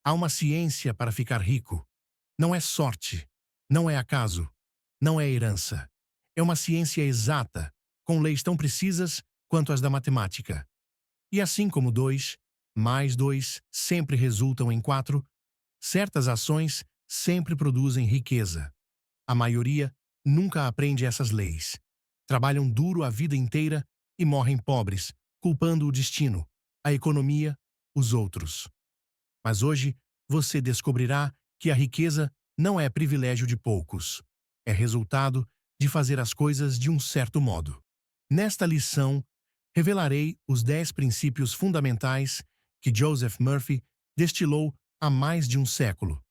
Há uma ciência para ficar rico. Não é sorte, não é acaso, não é herança. É uma ciência exata, com leis tão precisas quanto as da matemática. E assim como 2 mais 2 sempre resultam em 4, certas ações sempre produzem riqueza. A maioria nunca aprende essas leis. Trabalham duro a vida inteira e morrem pobres, culpando o destino, a economia, os outros. Mas hoje você descobrirá que a riqueza não é privilégio de poucos. É resultado de fazer as coisas de um certo modo. Nesta lição, revelarei os 10 princípios fundamentais que Joseph Murphy destilou há mais de um século.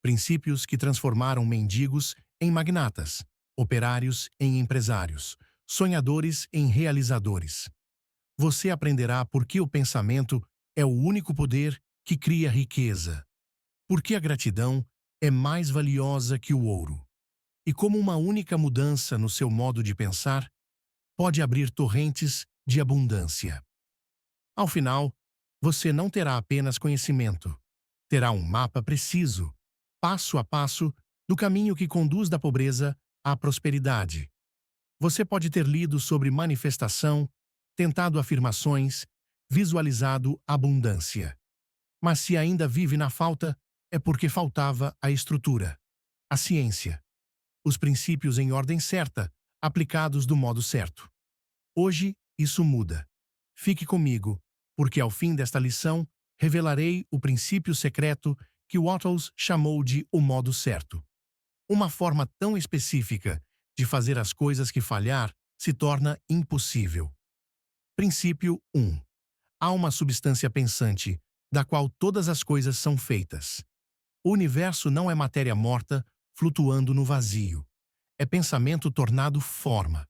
Princípios que transformaram mendigos em magnatas, operários em empresários, sonhadores em realizadores. Você aprenderá por que o pensamento é o único poder que cria riqueza, por que a gratidão é mais valiosa que o ouro, e como uma única mudança no seu modo de pensar pode abrir torrentes de abundância. Ao final, você não terá apenas conhecimento, terá um mapa preciso, passo a passo, do caminho que conduz da pobreza à prosperidade. Você pode ter lido sobre manifestação, tentado afirmações, visualizado abundância. Mas se ainda vive na falta, é porque faltava a estrutura, a ciência, os princípios em ordem certa, aplicados do modo certo. Hoje, isso muda. Fique comigo, porque ao fim desta lição, revelarei o princípio secreto que Wattles chamou de o modo certo. Uma forma tão específica de fazer as coisas que falhar se torna impossível. Princípio 1. Há uma substância pensante, da qual todas as coisas são feitas. O universo não é matéria morta, flutuando no vazio. É pensamento tornado forma.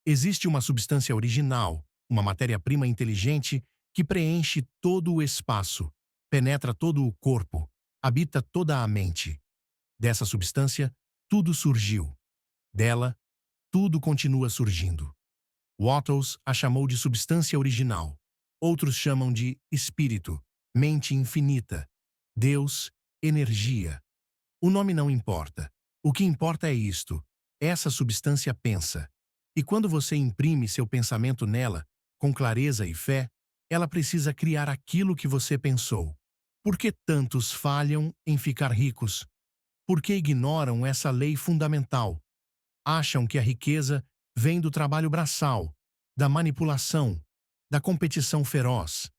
Existe uma substância original, uma matéria-prima inteligente que preenche todo o espaço, penetra todo o corpo, habita toda a mente. Dessa substância, tudo surgiu. Dela, tudo continua surgindo. Wattles a chamou de substância original. Outros chamam de espírito, mente infinita, Deus, energia. O nome não importa. O que importa é isto. Essa substância pensa. E quando você imprime seu pensamento nela, com clareza e fé, ela precisa criar aquilo que você pensou. Por que tantos falham em ficar ricos? Por que ignoram essa lei fundamental? Acham que a riqueza vem do trabalho braçal, da manipulação, da competição feroz.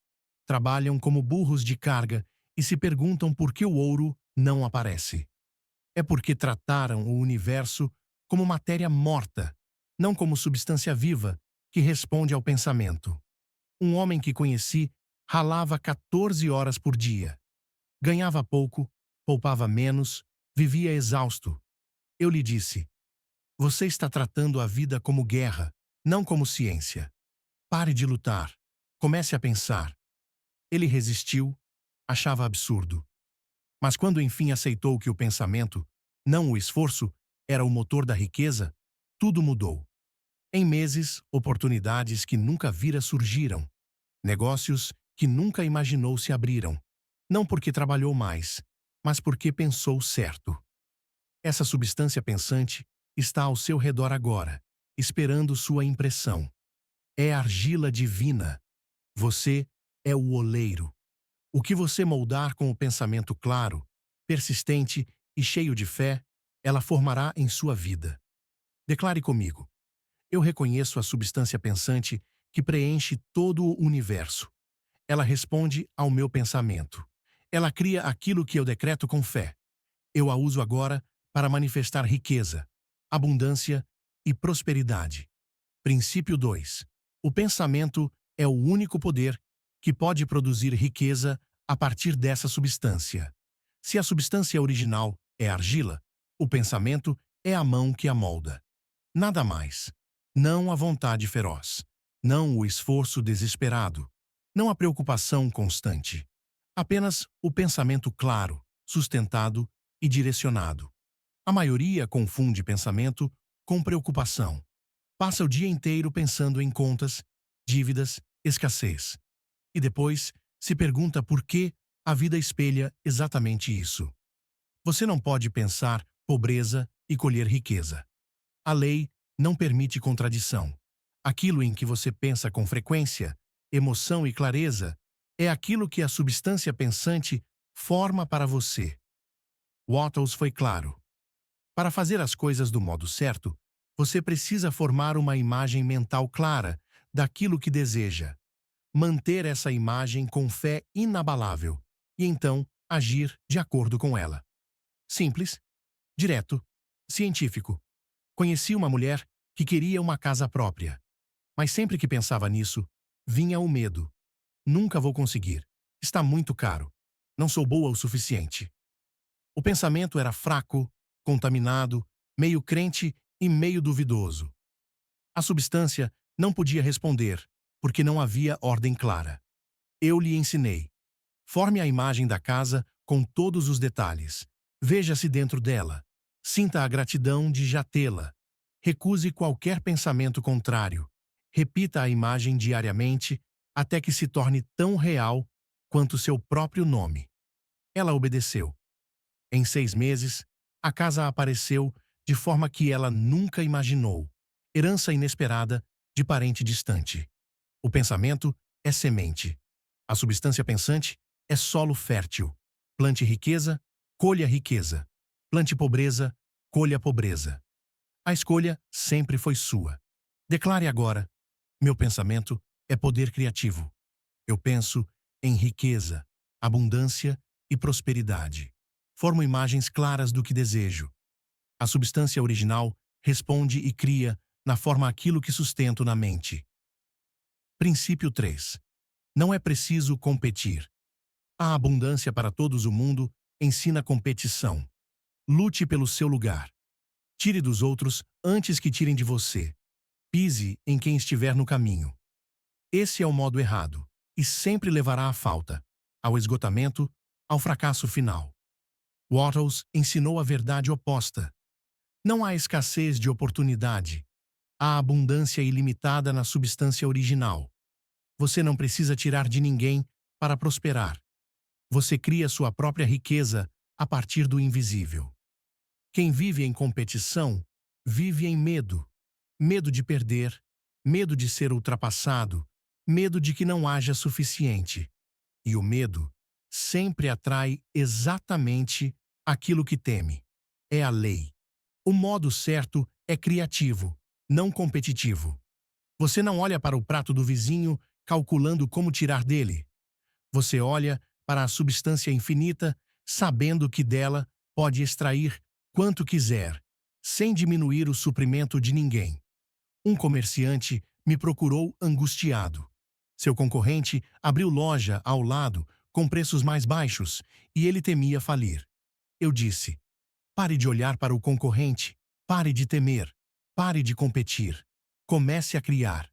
Trabalham como burros de carga e se perguntam por que o ouro não aparece. É porque trataram o universo como matéria morta, não como substância viva que responde ao pensamento. Um homem que conheci ralava 14 horas por dia. Ganhava pouco, poupava menos, vivia exausto. Eu lhe disse: você está tratando a vida como guerra, não como ciência. Pare de lutar. Comece a pensar. Ele resistiu, achava absurdo. Mas quando enfim aceitou que o pensamento, não o esforço, era o motor da riqueza, tudo mudou. Em meses, oportunidades que nunca vira surgiram. Negócios que nunca imaginou se abriram. Não porque trabalhou mais, mas porque pensou certo. Essa substância pensante está ao seu redor agora, esperando sua impressão. É argila divina. Você é o oleiro. O que você moldar com o pensamento claro, persistente e cheio de fé, ela formará em sua vida. Declare comigo: eu reconheço a substância pensante que preenche todo o universo. Ela responde ao meu pensamento. Ela cria aquilo que eu decreto com fé. Eu a uso agora para manifestar riqueza, abundância e prosperidade. Princípio 2. O pensamento é o único poder que pode produzir riqueza a partir dessa substância. Se a substância original é argila, o pensamento é a mão que a molda. Nada mais. Não a vontade feroz. Não o esforço desesperado. Não a preocupação constante. Apenas o pensamento claro, sustentado e direcionado. A maioria confunde pensamento com preocupação. Passa o dia inteiro pensando em contas, dívidas, escassez. E depois se pergunta por que A vida espelha exatamente isso. Você não pode pensar pobreza e colher riqueza. A lei não permite contradição. Aquilo em que você pensa com frequência, emoção e clareza é aquilo que a substância pensante forma para você. Wattles foi claro. Para fazer as coisas do modo certo, você precisa formar uma imagem mental clara daquilo que deseja, manter essa imagem com fé inabalável e então agir de acordo com ela. Simples, direto, científico. Conheci uma mulher que queria uma casa própria, mas sempre que pensava nisso, vinha o medo. Nunca vou conseguir. Está muito caro. Não sou boa o suficiente. O pensamento era fraco, contaminado, meio crente e meio duvidoso. A substância não podia responder, porque não havia ordem clara. Eu lhe ensinei. Forme a imagem da casa com todos os detalhes. Veja-se dentro dela. Sinta a gratidão de já tê-la. Recuse qualquer pensamento contrário. Repita a imagem diariamente até que se torne tão real quanto seu próprio nome. Ela obedeceu. Em 6 meses, a casa apareceu de forma que ela nunca imaginou. Herança inesperada de parente distante. O pensamento é semente. A substância pensante é solo fértil. Plante riqueza, colha riqueza. Plante pobreza, colha pobreza. A escolha sempre foi sua. Declare agora: meu pensamento é poder criativo. Eu penso em riqueza, abundância e prosperidade. Formo imagens claras do que desejo. A substância original responde e cria na forma aquilo que sustento na mente. Princípio 3. Não é preciso competir. A abundância para todos o mundo ensina competição. Lute pelo seu lugar. Tire dos outros antes que tirem de você. Pise em quem estiver no caminho. Esse é o modo errado, e sempre levará à falta, ao esgotamento, ao fracasso final. Wattles ensinou a verdade oposta. Não há escassez de oportunidade. Há abundância ilimitada na substância original. Você não precisa tirar de ninguém para prosperar. Você cria sua própria riqueza a partir do invisível. Quem vive em competição, vive em medo. Medo de perder, medo de ser ultrapassado, medo de que não haja suficiente. E o medo sempre atrai exatamente aquilo que teme. É a lei. O modo certo é criativo, não competitivo. Você não olha para o prato do vizinho calculando como tirar dele. Você olha para a substância infinita, sabendo que dela pode extrair quanto quiser, sem diminuir o suprimento de ninguém. Um comerciante me procurou angustiado. Seu concorrente abriu loja ao lado com preços mais baixos e ele temia falir. Eu disse: pare de olhar para o concorrente, pare de temer, pare de competir. Comece a criar.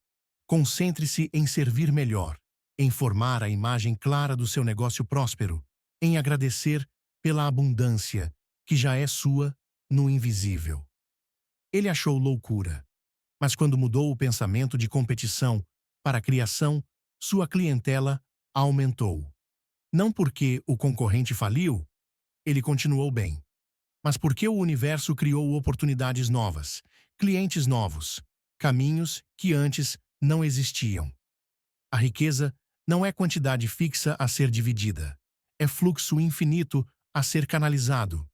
Concentre-se em servir melhor, em formar a imagem clara do seu negócio próspero, em agradecer pela abundância que já é sua no invisível. Ele achou loucura. Mas quando mudou o pensamento de competição para a criação, sua clientela aumentou. Não porque o concorrente faliu, ele continuou bem, mas porque o universo criou oportunidades novas, clientes novos, caminhos que antes não existiam. A riqueza não é quantidade fixa a ser dividida, é fluxo infinito a ser canalizado.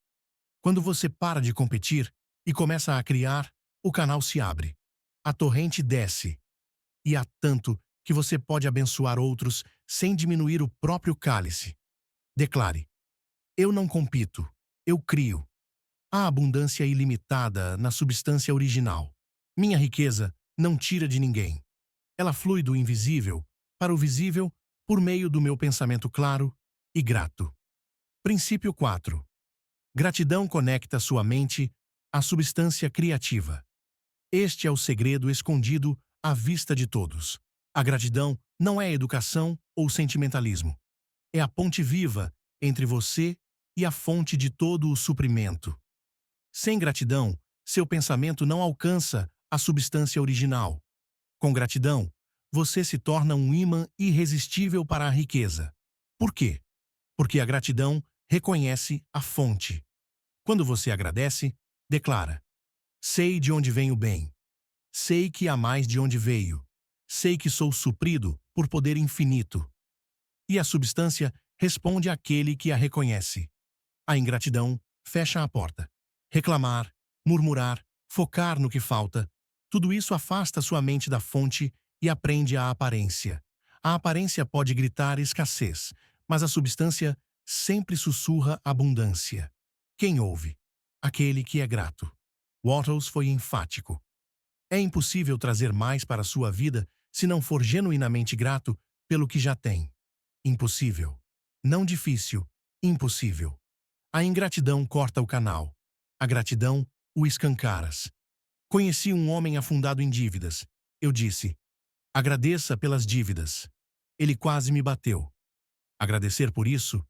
Quando você para de competir e começa a criar, o canal se abre. A torrente desce. E há tanto que você pode abençoar outros sem diminuir o próprio cálice. Declare: eu não compito, eu crio. Há abundância ilimitada na substância original. Minha riqueza não tira de ninguém. Ela flui do invisível para o visível por meio do meu pensamento claro e grato. Princípio 4. Gratidão conecta sua mente à substância criativa. Este é o segredo escondido à vista de todos. A gratidão não é educação ou sentimentalismo. É a ponte viva entre você e a fonte de todo o suprimento. Sem gratidão, seu pensamento não alcança a substância original. Com gratidão, você se torna um ímã irresistível para a riqueza. Por quê? Porque a gratidão reconhece a fonte. Quando você agradece, declara: sei de onde vem o bem. Sei que há mais de onde veio. Sei que sou suprido por poder infinito. E a substância responde àquele que a reconhece. A ingratidão fecha a porta. Reclamar, murmurar, focar no que falta, tudo isso afasta sua mente da fonte e aprende a aparência. A aparência pode gritar escassez, mas a substância sempre sussurra abundância. Quem ouve? Aquele que é grato. Wattles foi enfático. É impossível trazer mais para a sua vida se não for genuinamente grato pelo que já tem. Impossível. Não difícil, impossível. A ingratidão corta o canal. A gratidão o escancaras. Conheci um homem afundado em dívidas. Eu disse: agradeça pelas dívidas. Ele quase me bateu. Agradecer por isso?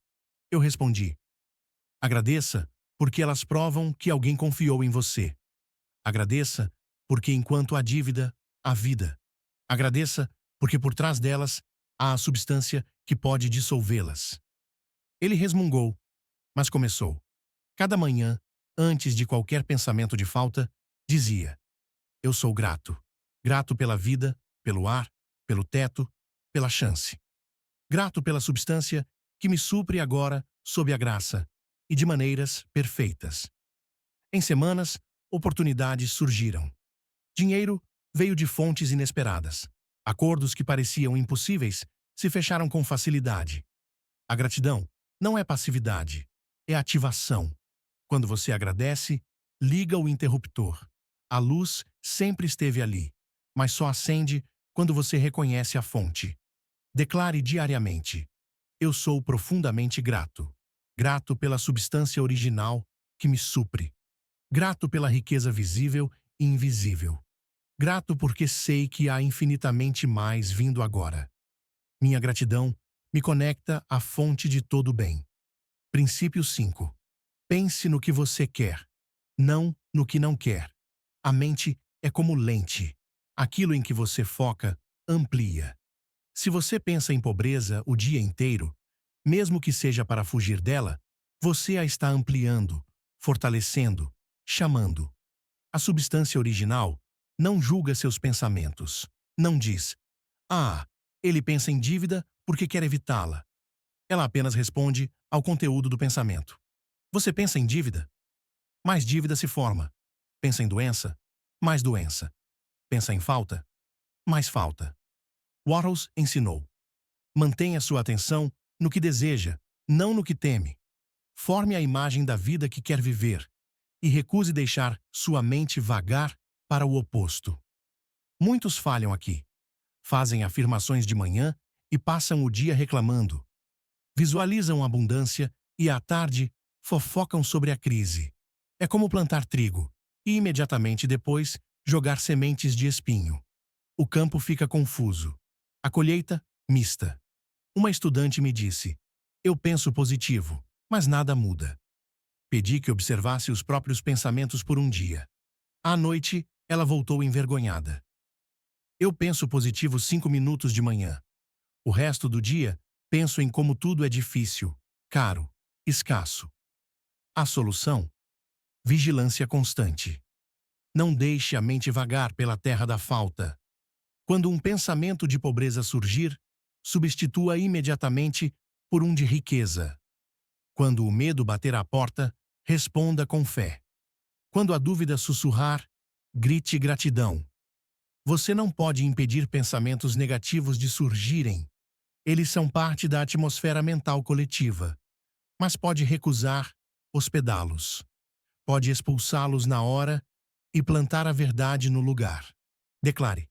Eu respondi: agradeça porque elas provam que alguém confiou em você. Agradeça porque enquanto há dívida, há vida. Agradeça porque por trás delas há a substância que pode dissolvê-las. Ele resmungou, mas começou. Cada manhã, antes de qualquer pensamento de falta, dizia: eu sou grato. Grato pela vida, pelo ar, pelo teto, pela chance. Grato pela substância que me supre agora sob a graça e de maneiras perfeitas. Em semanas, oportunidades surgiram. Dinheiro veio de fontes inesperadas. Acordos que pareciam impossíveis se fecharam com facilidade. A gratidão não é passividade, é ativação. Quando você agradece, liga o interruptor. A luz sempre esteve ali, mas só acende quando você reconhece a fonte. Declare diariamente: eu sou profundamente grato. Grato pela substância original que me supre. Grato pela riqueza visível e invisível. Grato porque sei que há infinitamente mais vindo agora. Minha gratidão me conecta à fonte de todo o bem. Princípio 5. Pense no que você quer, não no que não quer. A mente é como lente. Aquilo em que você foca, amplia. Se você pensa em pobreza o dia inteiro, mesmo que seja para fugir dela, você a está ampliando, fortalecendo, chamando. A substância original não julga seus pensamentos. Não diz: ah, ele pensa em dívida porque quer evitá-la. Ela apenas responde ao conteúdo do pensamento. Você pensa em dívida? Mais dívida se forma. Pensa em doença? Mais doença. Pensa em falta? Mais falta. Wattles ensinou: mantenha sua atenção no que deseja, não no que teme. Forme a imagem da vida que quer viver e recuse deixar sua mente vagar para o oposto. Muitos falham aqui. Fazem afirmações de manhã e passam o dia reclamando. Visualizam a abundância e, à tarde, fofocam sobre a crise. É como plantar trigo e, imediatamente depois, jogar sementes de espinho. O campo fica confuso. A colheita, mista. Uma estudante me disse: eu penso positivo, mas nada muda. Pedi que observasse os próprios pensamentos por um dia. À noite, ela voltou envergonhada. Eu penso positivo 5 minutos de manhã. O resto do dia, penso em como tudo é difícil, caro, escasso. A solução? Vigilância constante. Não deixe a mente vagar pela terra da falta. Quando um pensamento de pobreza surgir, substitua imediatamente por um de riqueza. Quando o medo bater à porta, responda com fé. Quando a dúvida sussurrar, grite gratidão. Você não pode impedir pensamentos negativos de surgirem. Eles são parte da atmosfera mental coletiva. Mas pode recusar hospedá-los. Pode expulsá-los na hora e plantar a verdade no lugar. Declare: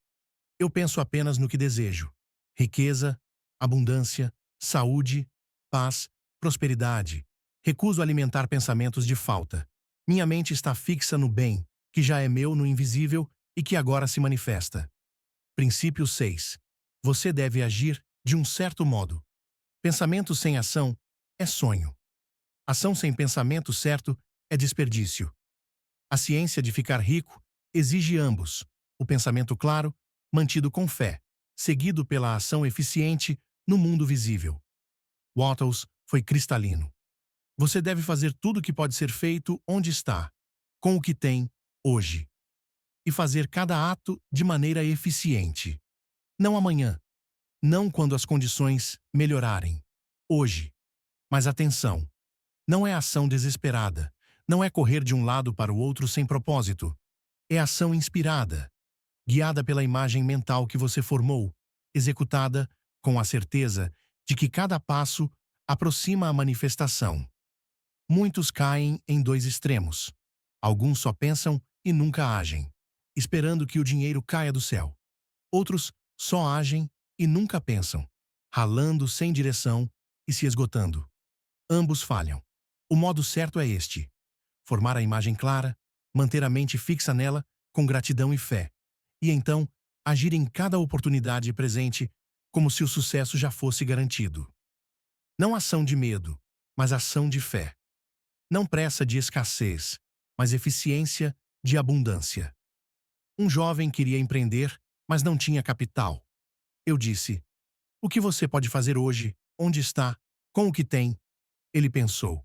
eu penso apenas no que desejo. Riqueza, abundância, saúde, paz, prosperidade. Recuso alimentar pensamentos de falta. Minha mente está fixa no bem, que já é meu no invisível e que agora se manifesta. Princípio 6. Você deve agir de um certo modo. Pensamento sem ação é sonho. Ação sem pensamento certo é desperdício. A ciência de ficar rico exige ambos: o pensamento claro, mantido com fé, seguido pela ação eficiente no mundo visível. Wattles Foi cristalino. Você deve fazer tudo o que pode ser feito onde está, com o que tem, hoje. E fazer cada ato de maneira eficiente. Não amanhã. Não quando as condições melhorarem. Hoje. Mas atenção. Não é ação desesperada. Não é correr de um lado para o outro sem propósito. É ação inspirada, guiada pela imagem mental que você formou, executada com a certeza de que cada passo aproxima a manifestação. Muitos caem em dois extremos. Alguns só pensam e nunca agem, esperando que o dinheiro caia do céu. Outros só agem e nunca pensam, ralando sem direção e se esgotando. Ambos falham. O modo certo é este: formar a imagem clara, manter a mente fixa nela com gratidão e fé, e então agir em cada oportunidade presente como se o sucesso já fosse garantido. Não ação de medo, mas ação de fé. Não pressa de escassez, mas eficiência de abundância. Um jovem queria empreender, mas não tinha capital. Eu disse: o que você pode fazer hoje, onde está, com o que tem? Ele pensou.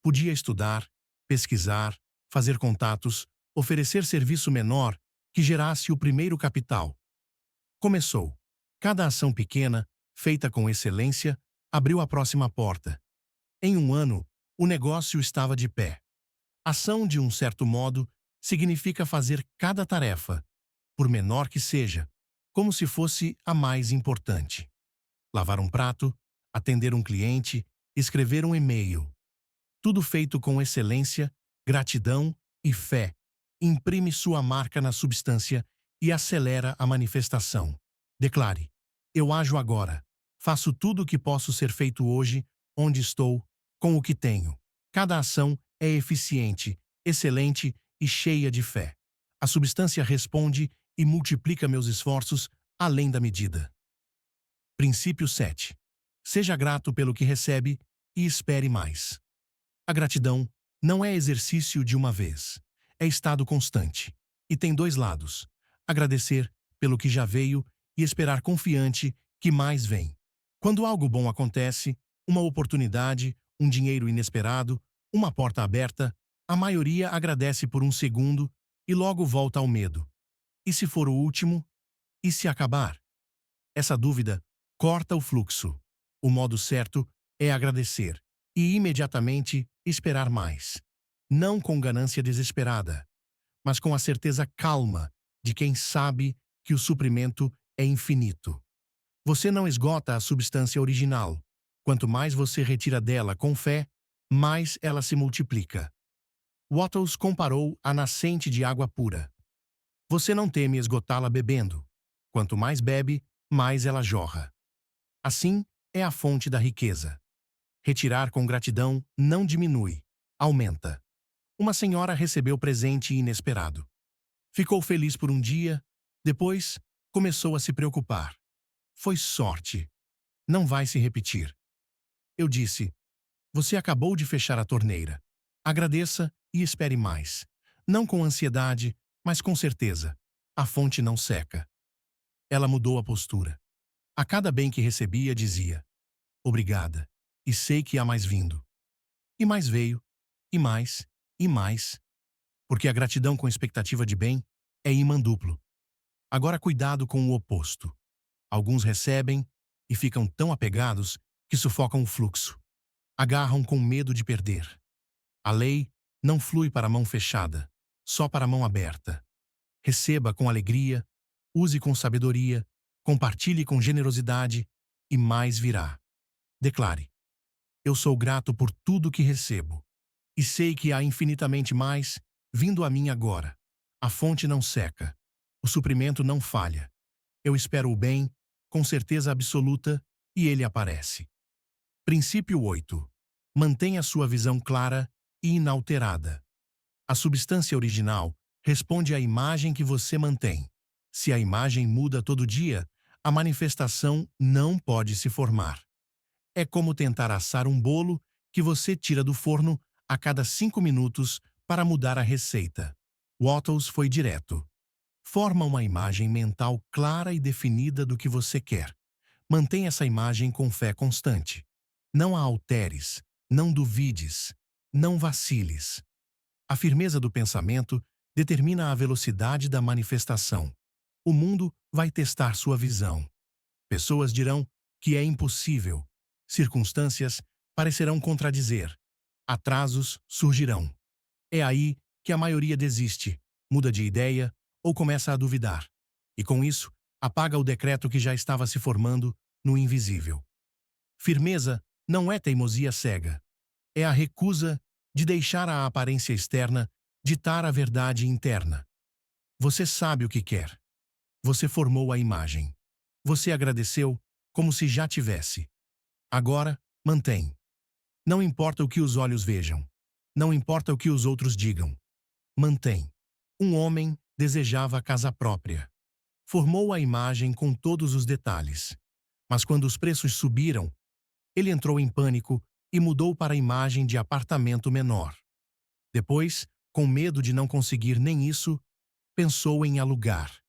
Podia estudar, pesquisar, fazer contatos, oferecer serviço menor que gerasse o primeiro capital. Começou. Cada ação pequena, feita com excelência, abriu a próxima porta. Em um ano, o negócio estava de pé. Ação, de um certo modo, significa fazer cada tarefa, por menor que seja, como se fosse a mais importante. Lavar um prato, atender um cliente, escrever um e-mail. Tudo feito com excelência, gratidão e fé. Imprime sua marca na substância e acelera a manifestação. Declare: eu ajo agora. Faço tudo o que posso ser feito hoje, onde estou, com o que tenho. Cada ação é eficiente, excelente e cheia de fé. A substância responde e multiplica meus esforços além da medida. Princípio 7. Seja grato pelo que recebe e espere mais. A gratidão não é exercício de uma vez. É estado constante. E tem dois lados: agradecer pelo que já veio e esperar confiante que mais vem. Quando algo bom acontece, uma oportunidade, um dinheiro inesperado, uma porta aberta, a maioria agradece por um segundo e logo volta ao medo. E se for o último? E se acabar? Essa dúvida corta o fluxo. O modo certo é agradecer e imediatamente esperar mais. Não com ganância desesperada, mas com a certeza calma de quem sabe que o suprimento é infinito. Você não esgota a substância original. Quanto mais você retira dela com fé, mais ela se multiplica. Wattles comparou a nascente de água pura. Você não teme esgotá-la bebendo. Quanto mais bebe, mais ela jorra. Assim é a fonte da riqueza. Retirar com gratidão não diminui, aumenta. Uma senhora recebeu presente inesperado. Ficou feliz por um dia, depois começou a se preocupar. Foi sorte. Não vai se repetir. Eu disse: você acabou de fechar a torneira. Agradeça e espere mais. Não com ansiedade, mas com certeza. A fonte não seca. Ela mudou a postura. A cada bem que recebia, dizia: obrigada, e sei que há mais vindo. E mais veio, e mais, e mais. Porque a gratidão com expectativa de bem é imã duplo. Agora cuidado com o oposto. Alguns recebem e ficam tão apegados que sufocam o fluxo. Agarram com medo de perder. A lei não flui para a mão fechada, só para a mão aberta. Receba com alegria, use com sabedoria, compartilhe com generosidade e mais virá. Declare: eu sou grato por tudo que recebo. E sei que há infinitamente mais vindo a mim agora. A fonte não seca. O suprimento não falha. Eu espero o bem, com certeza absoluta, e ele aparece. Princípio 8. Mantenha sua visão clara e inalterada. A substância original responde à imagem que você mantém. Se a imagem muda todo dia, a manifestação não pode se formar. É como tentar assar um bolo que você tira do forno a cada 5 minutos para mudar a receita. Wattles foi direto. Forma uma imagem mental clara e definida do que você quer. Mantenha essa imagem com fé constante. Não a alteres, não duvides, não vaciles. A firmeza do pensamento determina a velocidade da manifestação. O mundo vai testar sua visão. Pessoas dirão que é impossível. Circunstâncias parecerão contradizer. Atrasos surgirão. É aí que a maioria desiste, muda de ideia ou começa a duvidar. E com isso, apaga o decreto que já estava se formando no invisível. Firmeza não é teimosia cega. É a recusa de deixar a aparência externa ditar a verdade interna. Você sabe o que quer. Você formou a imagem. Você agradeceu como se já tivesse. Agora, mantém. Não importa o que os olhos vejam. Não importa o que os outros digam. Mantém. Um homem desejava a casa própria. Formou a imagem com todos os detalhes. Mas quando os preços subiram, ele entrou em pânico e mudou para a imagem de apartamento menor. Depois, com medo de não conseguir nem isso, pensou em alugar.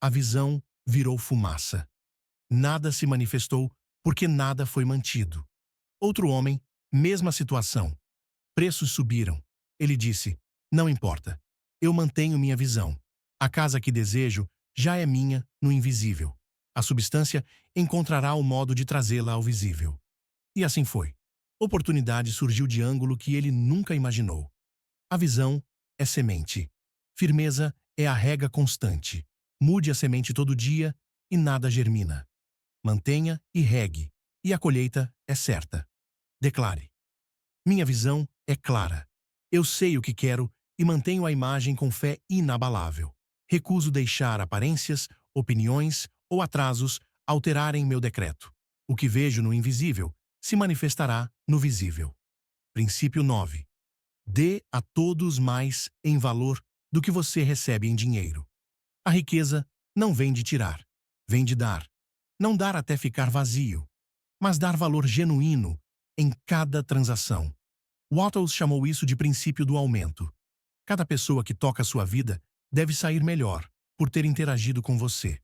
A visão virou fumaça. Nada se manifestou porque nada foi mantido. Outro homem, mesma situação. Preços subiram. Ele disse: não importa. Eu mantenho minha visão. A casa que desejo já é minha no invisível. A substância encontrará o modo de trazê-la ao visível. E assim foi. Oportunidade surgiu de ângulo que ele nunca imaginou. A visão é semente. Firmeza é a rega constante. Mude a semente todo dia e nada germina. Mantenha e regue, e a colheita é certa. Declare: minha visão é clara. Eu sei o que quero e mantenho a imagem com fé inabalável. Recuso deixar aparências, opiniões ou atrasos alterarem meu decreto. O que vejo no invisível se manifestará no visível. Princípio 9. Dê a todos mais em valor do que você recebe em dinheiro. A riqueza não vem de tirar, vem de dar. Não dar até ficar vazio, mas dar valor genuíno em cada transação. Wattles chamou isso de princípio do aumento. Cada pessoa que toca sua vida deve sair melhor por ter interagido com você.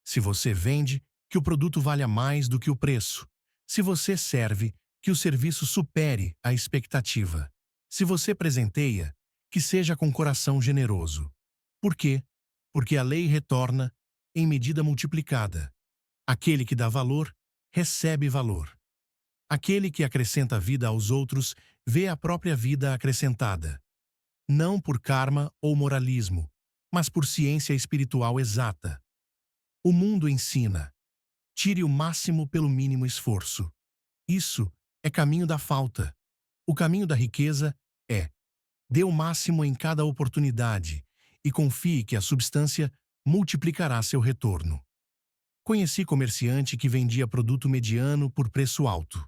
Se você vende, que o produto valha mais do que o preço. Se você serve, que o serviço supere a expectativa. Se você presenteia, que seja com coração generoso. Por quê? Porque a lei retorna em medida multiplicada. Aquele que dá valor, recebe valor. Aquele que acrescenta vida aos outros, vê a própria vida acrescentada. Não por karma ou moralismo, mas por ciência espiritual exata. O mundo ensina: tire o máximo pelo mínimo esforço. Isso é caminho da falta. O caminho da riqueza é: dê o máximo em cada oportunidade e confie que a substância multiplicará seu retorno. Conheci comerciante que vendia produto mediano por preço alto.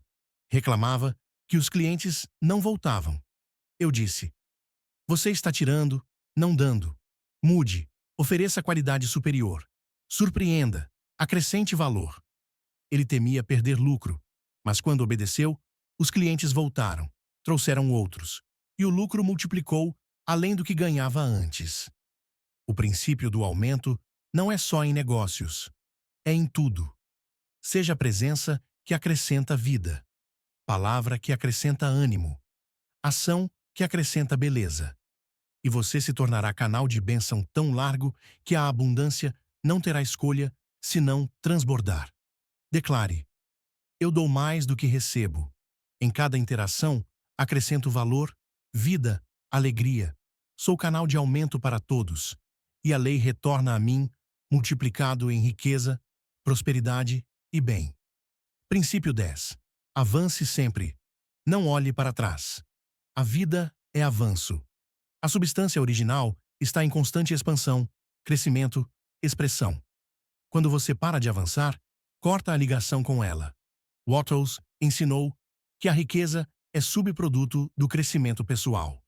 Reclamava que os clientes não voltavam. Eu disse: você está tirando, não dando. Mude, ofereça qualidade superior. Surpreenda, acrescente valor. Ele temia perder lucro, mas quando obedeceu, os clientes voltaram, trouxeram outros, e o lucro multiplicou além do que ganhava antes. O princípio do aumento não é só em negócios, é em tudo. Seja a presença que acrescenta vida, palavra que acrescenta ânimo, ação que acrescenta beleza. E você se tornará canal de bênção tão largo que a abundância não terá escolha senão transbordar. Declare: eu dou mais do que recebo. Em cada interação, acrescento valor, vida, alegria. Sou canal de aumento para todos. E a lei retorna a mim, multiplicado em riqueza, prosperidade e bem. Princípio 10. Avance sempre. Não olhe para trás. A vida é avanço. A substância original está em constante expansão, crescimento, expressão. Quando você para de avançar, corta a ligação com ela. Wattles ensinou que a riqueza é subproduto do crescimento pessoal.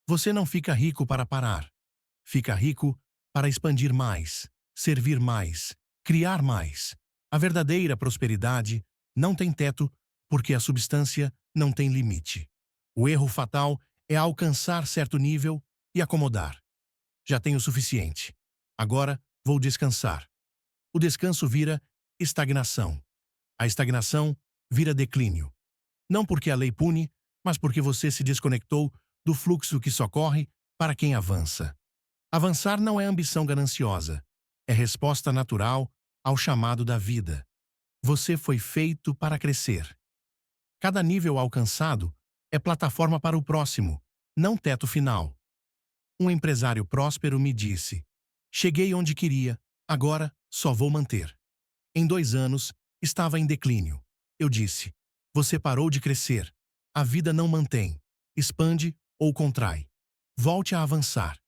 Você não fica rico para parar. Fica rico para expandir mais, servir mais, criar mais. A verdadeira prosperidade não tem teto porque a substância não tem limite. O erro fatal é alcançar certo nível e acomodar. Já tenho o suficiente. Agora vou descansar. O descanso vira estagnação. A estagnação vira declínio. Não porque a lei pune, mas porque você se desconectou do fluxo que socorre para quem avança. Avançar não é ambição gananciosa, é resposta natural ao chamado da vida. Você foi feito para crescer. Cada nível alcançado é plataforma para o próximo, não teto final. Um empresário próspero me disse: cheguei onde queria, agora só vou manter. Em 2 anos, estava em declínio. Eu disse: você parou de crescer. A vida não mantém, expande ou contrai. Volte a avançar.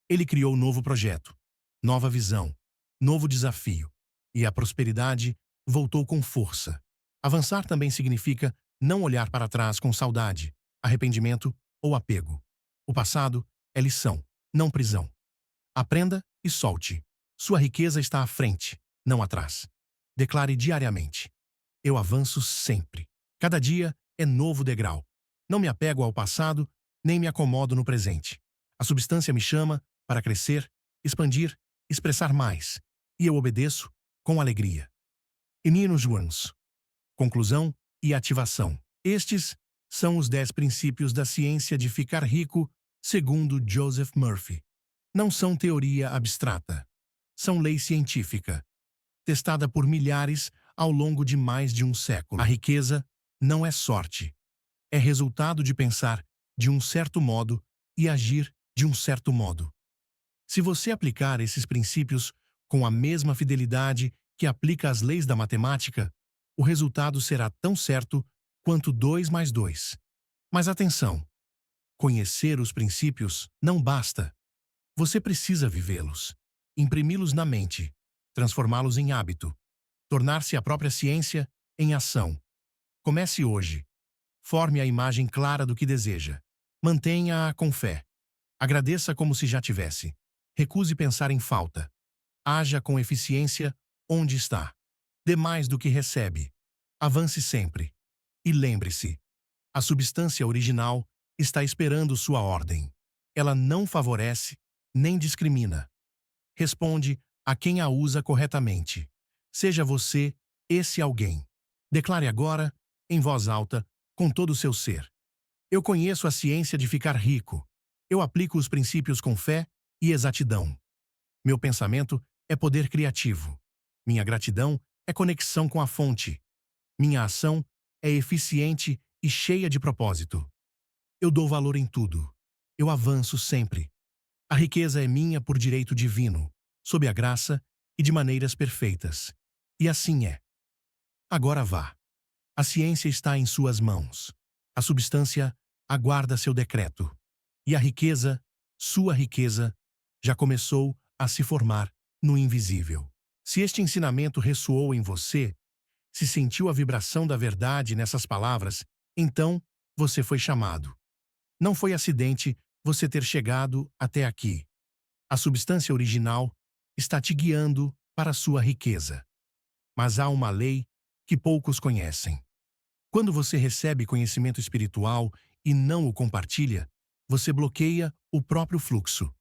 Ele criou um novo projeto, nova visão, novo desafio. E a prosperidade voltou com força. Avançar também significa não olhar para trás com saudade, arrependimento ou apego. O passado é lição, não prisão. Aprenda e solte. Sua riqueza está à frente, não atrás. Declare diariamente: eu avanço sempre. Cada dia é novo degrau. Não me apego ao passado, nem me acomodo no presente. A substância me chama para crescer, expandir, expressar mais. E eu obedeço com alegria. E Nino Juans. Conclusão e ativação. Estes são os 10 princípios da ciência de ficar rico, segundo Joseph Murphy. Não são teoria abstrata. São lei científica, testada por milhares ao longo de mais de um século. A riqueza não é sorte. É resultado de pensar de um certo modo e agir de um certo modo. Se você aplicar esses princípios com a mesma fidelidade que aplica as leis da matemática, o resultado será tão certo quanto 2 mais 2. Mas atenção! Conhecer os princípios não basta. Você precisa vivê-los, imprimi-los na mente, transformá-los em hábito, tornar-se a própria ciência em ação. Comece hoje. Forme a imagem clara do que deseja. Mantenha-a com fé. Agradeça como se já tivesse. Recuse pensar em falta. Haja com eficiência onde está. Dê mais do que recebe. Avance sempre. E lembre-se, a substância original está esperando sua ordem. Ela não favorece nem discrimina. Responde a quem a usa corretamente. Seja você esse alguém. Declare agora, em voz alta, com todo o seu ser: eu conheço a ciência de ficar rico. Eu aplico os princípios com fé e exatidão. Meu pensamento é poder criativo. Minha gratidão é conexão com a fonte. Minha ação é eficiente e cheia de propósito. Eu dou valor em tudo. Eu avanço sempre. A riqueza é minha por direito divino, sob a graça e de maneiras perfeitas. E assim é. Agora vá. A ciência está em suas mãos. A substância aguarda seu decreto. E a riqueza, sua riqueza, já começou a se formar no invisível. Se este ensinamento ressoou em você, se sentiu a vibração da verdade nessas palavras, então você foi chamado. Não foi acidente você ter chegado até aqui. A substância original está te guiando para a sua riqueza. Mas há uma lei que poucos conhecem. Quando você recebe conhecimento espiritual e não o compartilha, você bloqueia o próprio fluxo.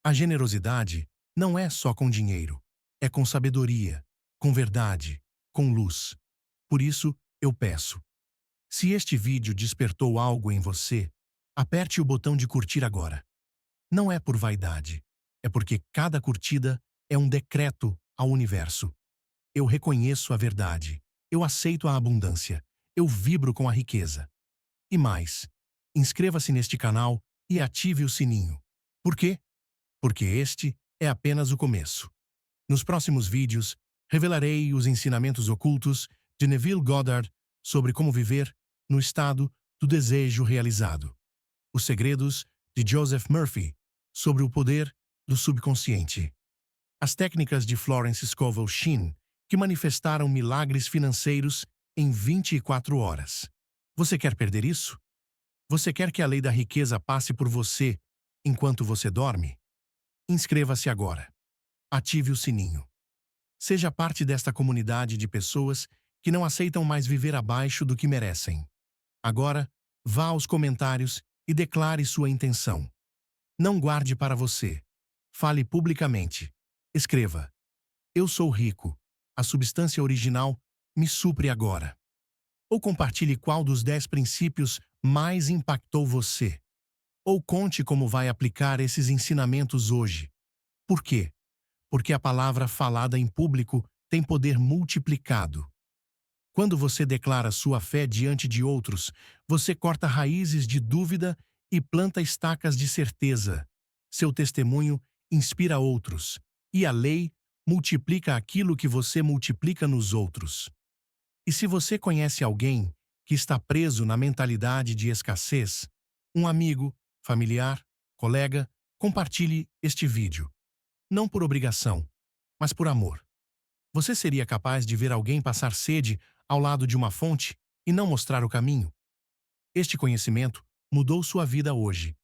A generosidade não é só com dinheiro, é com sabedoria, com verdade, com luz. Por isso, eu peço: se este vídeo despertou algo em você, aperte o botão de curtir agora. Não é por vaidade, é porque cada curtida é um decreto ao universo. Eu reconheço a verdade, eu aceito a abundância, eu vibro com a riqueza. E mais, inscreva-se neste canal e ative o sininho. Por quê? Porque este é apenas o começo. Nos próximos vídeos, revelarei os ensinamentos ocultos de Neville Goddard sobre como viver no estado do desejo realizado. Os segredos de Joseph Murphy sobre o poder do subconsciente. As técnicas de Florence Scovel Shinn, que manifestaram milagres financeiros em 24 horas. Você quer perder isso? Você quer que a lei da riqueza passe por você enquanto você dorme? Inscreva-se agora. Ative o sininho. Seja parte desta comunidade de pessoas que não aceitam mais viver abaixo do que merecem. Agora, vá aos comentários e declare sua intenção. Não guarde para você. Fale publicamente. Escreva: eu sou rico. A substância original me supre agora. Ou compartilhe qual dos 10 princípios mais impactou você. Ou conte como vai aplicar esses ensinamentos hoje. Por quê? Porque a palavra falada em público tem poder multiplicado. Quando você declara sua fé diante de outros, você corta raízes de dúvida e planta estacas de certeza. Seu testemunho inspira outros, e a lei multiplica aquilo que você multiplica nos outros. E se você conhece alguém que está preso na mentalidade de escassez, um amigo, familiar, colega, compartilhe este vídeo. Não por obrigação, mas por amor. Você seria capaz de ver alguém passar sede ao lado de uma fonte e não mostrar o caminho? Este conhecimento mudou sua vida hoje.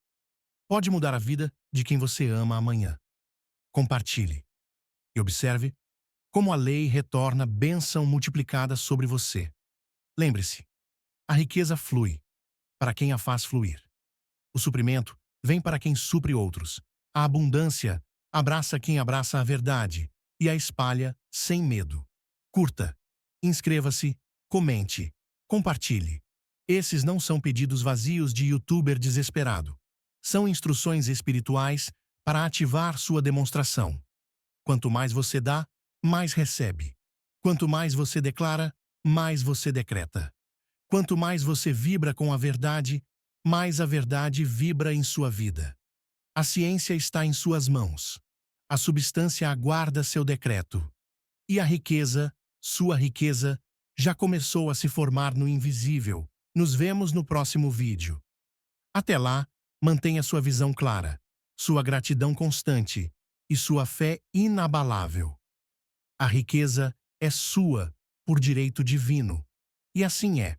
Pode mudar a vida de quem você ama amanhã. Compartilhe. E observe como a lei retorna bênção multiplicada sobre você. Lembre-se, a riqueza flui para quem a faz fluir. O suprimento vem para quem supre outros. A abundância abraça quem abraça a verdade e a espalha sem medo. Curta, inscreva-se, comente, compartilhe. Esses não são pedidos vazios de youtuber desesperado. São instruções espirituais para ativar sua demonstração. Quanto mais você dá, mais recebe. Quanto mais você declara, mais você decreta. Quanto mais você vibra com a verdade, mais a verdade vibra em sua vida. A ciência está em suas mãos. A substância aguarda seu decreto. E a riqueza, sua riqueza, já começou a se formar no invisível. Nos vemos no próximo vídeo. Até lá, mantenha sua visão clara, sua gratidão constante e sua fé inabalável. A riqueza é sua por direito divino. E assim é.